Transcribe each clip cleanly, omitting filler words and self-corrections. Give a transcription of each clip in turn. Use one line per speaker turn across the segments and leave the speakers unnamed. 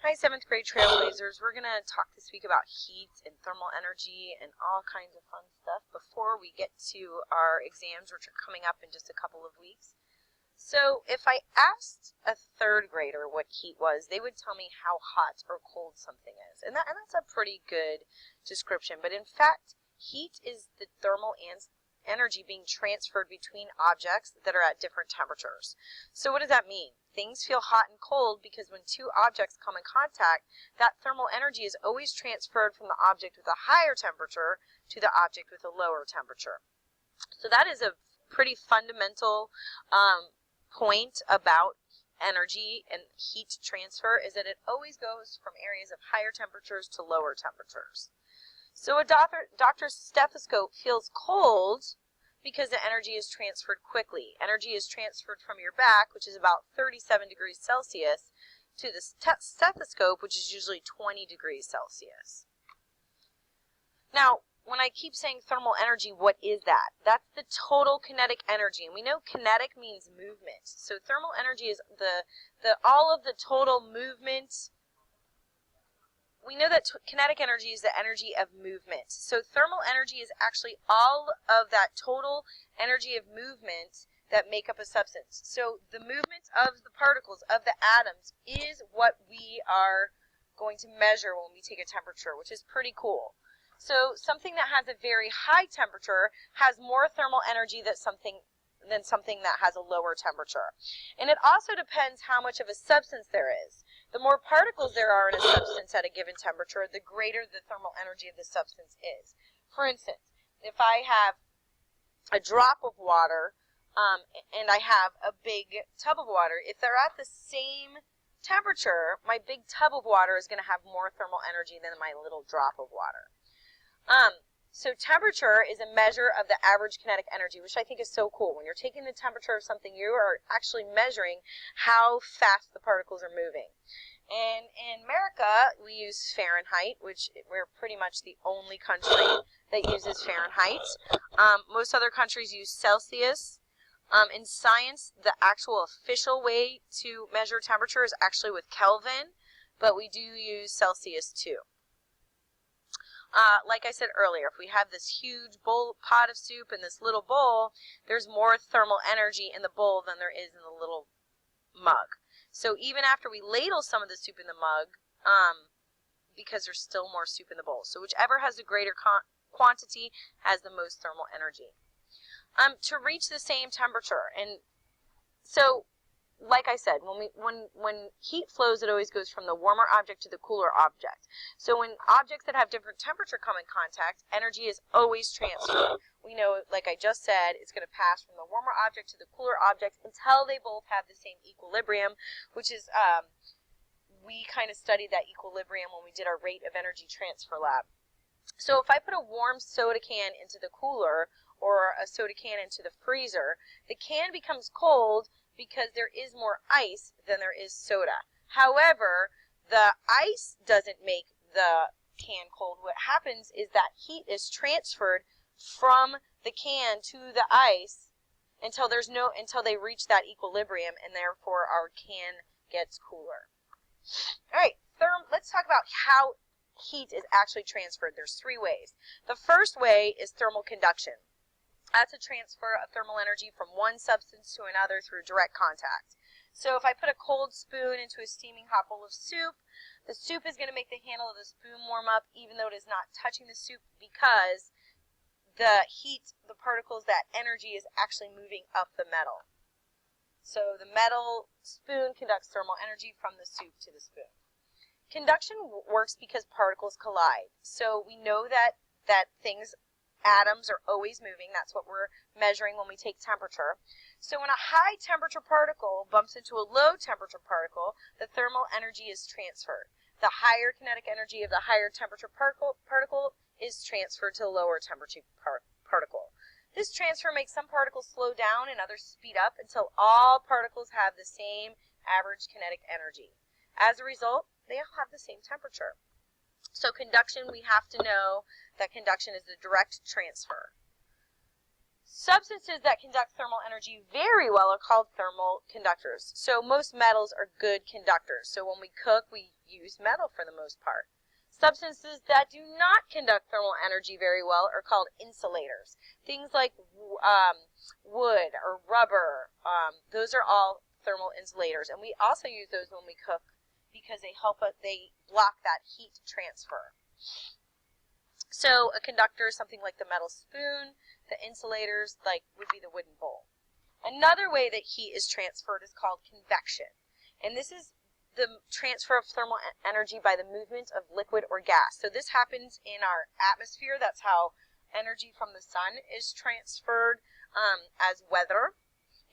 Hi, 7th grade Trailblazers. We're going to talk this week about heat and thermal energy and all kinds of fun stuff before we get to our exams, which are coming up in just a couple of weeks. So if I asked a 3rd grader what heat was, they would tell me how hot or cold something is. And that's a pretty good description. But in fact, heat is the thermal energy being transferred between objects that are at different temperatures. So what does that mean? Things feel hot and cold because when two objects come in contact, that thermal energy is always transferred from the object with a higher temperature to the object with a lower temperature. So that is a pretty fundamental point about energy and heat transfer, is that it always goes from areas of higher temperatures to lower temperatures. So a doctor's stethoscope feels cold because the energy is transferred quickly. Energy is transferred from your back, which is about 37 degrees Celsius, to the stethoscope, which is usually 20 degrees Celsius. Now, when I keep saying thermal energy, what is that? That's the total kinetic energy. And we know kinetic means movement. So thermal energy is all of the total movement. We know that kinetic energy is the energy of movement. So thermal energy is actually all of that total energy of movement that make up a substance. So the movement of the particles, of the atoms, is what we are going to measure when we take a temperature, which is pretty cool. So something that has a very high temperature has more thermal energy than something that has a lower temperature. And it also depends how much of a substance there is. The more particles there are in a substance at a given temperature, the greater the thermal energy of the substance is. For instance, if I have a drop of water and I have a big tub of water, if they're at the same temperature, my big tub of water is going to have more thermal energy than my little drop of water. So temperature is a measure of the average kinetic energy, which I think is so cool. When you're taking the temperature of something, you are actually measuring how fast the particles are moving. And in America, we use Fahrenheit, which we're pretty much the only country that uses Fahrenheit. Most other countries use Celsius. In science, the actual official way to measure temperature is actually with Kelvin, but we do use Celsius too. Like I said earlier, if we have this huge pot of soup in this little bowl, there's more thermal energy in the bowl than there is in the little mug. So even after we ladle some of the soup in the mug, because there's still more soup in the bowl. So whichever has the greater quantity has the most thermal energy. To reach the same temperature, and so like I said, when heat flows, it always goes from the warmer object to the cooler object. So when objects that have different temperature come in contact, energy is always transferred. We know, like I just said, it's going to pass from the warmer object to the cooler object until they both have the same equilibrium, which is, we kind of studied that equilibrium when we did our rate of energy transfer lab. So if I put a warm soda can into the cooler or a soda can into the freezer, the can becomes cold because there is more ice than there is soda. However, the ice doesn't make the can cold. What happens is that heat is transferred from the can to the ice until they reach that equilibrium, and therefore our can gets cooler. All right, let's talk about how heat is actually transferred. There's 3 ways. The first way is thermal conduction. That's a transfer of thermal energy from one substance to another through direct contact. So if I put a cold spoon into a steaming hot bowl of soup, the soup is going to make the handle of the spoon warm up even though it is not touching the soup, because the heat, the particles, that energy is actually moving up the metal. So the metal spoon conducts thermal energy from the soup to the spoon. Conduction works because particles collide. So we know that atoms are always moving. That's what we're measuring when we take temperature. So when a high temperature particle bumps into a low temperature particle, the thermal energy is transferred. The higher kinetic energy of the higher temperature particle is transferred to the lower temperature particle. This transfer makes some particles slow down and others speed up until all particles have the same average kinetic energy. As a result, they all have the same temperature. So conduction, we have to know that conduction is the direct transfer. Substances that conduct thermal energy very well are called thermal conductors. So most metals are good conductors. So when we cook, we use metal for the most part. Substances that do not conduct thermal energy very well are called insulators. Things like wood or rubber, those are all thermal insulators. And we also use those when we cook because they help us, they block that heat transfer. So a conductor is something like the metal spoon. The insulators would be the wooden bowl. Another way that heat is transferred is called convection. And this is the transfer of thermal energy by the movement of liquid or gas. So this happens in our atmosphere. That's how energy from the sun is transferred as weather.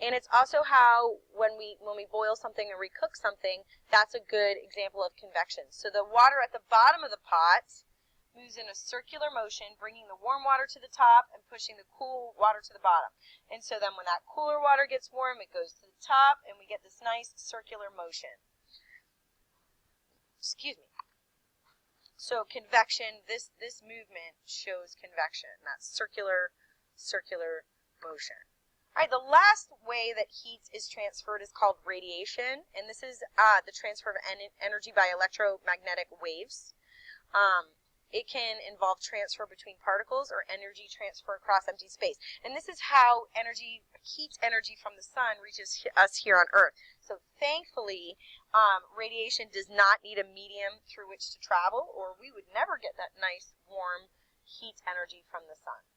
And it's also how when we boil something or we cook something, that's a good example of convection. So the water at the bottom of the pot moves in a circular motion, bringing the warm water to the top and pushing the cool water to the bottom. And so then when that cooler water gets warm, it goes to the top, and we get this nice circular motion. Excuse me. So convection, this movement shows convection, that circular motion. All right, the last way that heat is transferred is called radiation, and this is the transfer of energy by electromagnetic waves. It can involve transfer between particles or energy transfer across empty space. And this is how heat energy from the sun reaches us here on Earth. So thankfully, radiation does not need a medium through which to travel, or we would never get that nice, warm heat energy from the sun.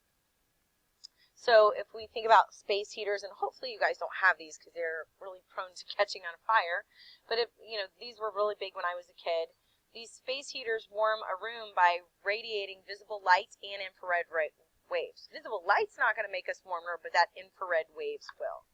So if we think about space heaters, and hopefully you guys don't have these because they're really prone to catching on fire, but if these were really big when I was a kid. These space heaters warm a room by radiating visible light and infrared waves. Visible light's not going to make us warmer, but that infrared waves will.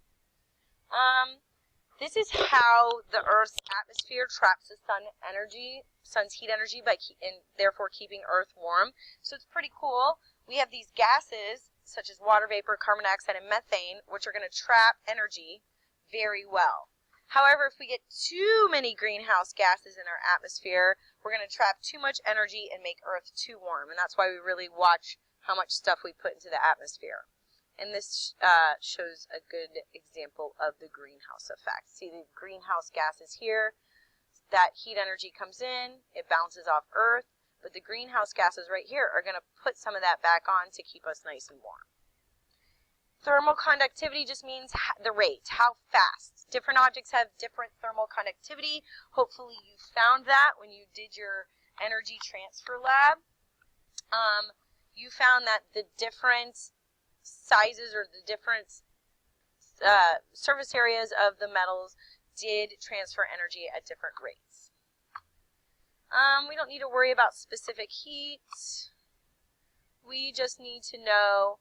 This is how the Earth's atmosphere traps the sun's heat energy, and therefore keeping Earth warm. So it's pretty cool. We have these gases, such as water vapor, carbon dioxide, and methane, which are going to trap energy very well. However, if we get too many greenhouse gases in our atmosphere, we're going to trap too much energy and make Earth too warm. And that's why we really watch how much stuff we put into the atmosphere. And this shows a good example of the greenhouse effect. See the greenhouse gases here. That heat energy comes in, it bounces off Earth, but the greenhouse gases right here are going to put some of that back on to keep us nice and warm. Thermal conductivity just means the rate, how fast. Different objects have different thermal conductivity. Hopefully you found that when you did your energy transfer lab. You found that the different sizes or the different surface areas of the metals did transfer energy at different rates. We don't need to worry about specific heat. We just need to know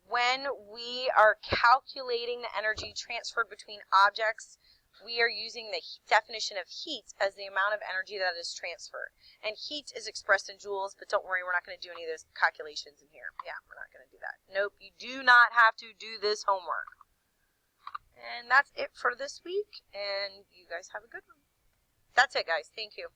when we are calculating the energy transferred between objects, we are using the definition of heat as the amount of energy that is transferred. And heat is expressed in joules, but don't worry, we're not going to do any of those calculations in here. Yeah, we're not going to do that. Nope, you do not have to do this homework. And that's it for this week, and you guys have a good one. That's it, guys. Thank you.